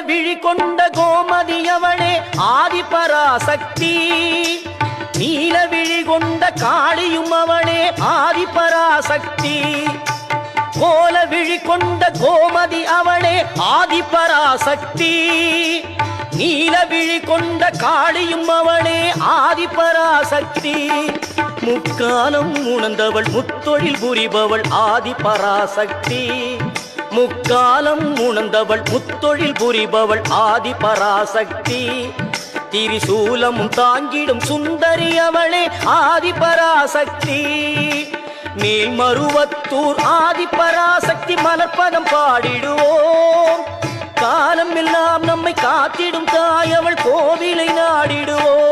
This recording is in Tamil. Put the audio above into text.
விழி கொண்ட கோமதி அவளே ஆதிபராசக்தி. நீல விழி கொண்ட காளியும் அவளே ஆதிபராசக்தி. கோல விழி கொண்ட கோமதி அவளே ஆதிபராசக்தி. நீல விழி கொண்ட காளியும் அவளே ஆதிபராசக்தி. முக்காலம் உணர்ந்தவள் முத்தொழில் புரிபவள் ஆதிபராசக்தி. முக்காலம் உணர்ந்தவள் முத்தொழில் புரிபவள் ஆதிபராசக்தி. திரிசூலமும் தாங்கிடும் சுந்தரி அவளே ஆதிபராசக்தி. மேல்மருவத்தூர் ஆதிபராசக்தி மலர்பதம் பாடிடுவோம். காலம் எல்லாம் நம்மை காத்திடும் தாய் அவள் கோவிலை நாடிடுவோம்.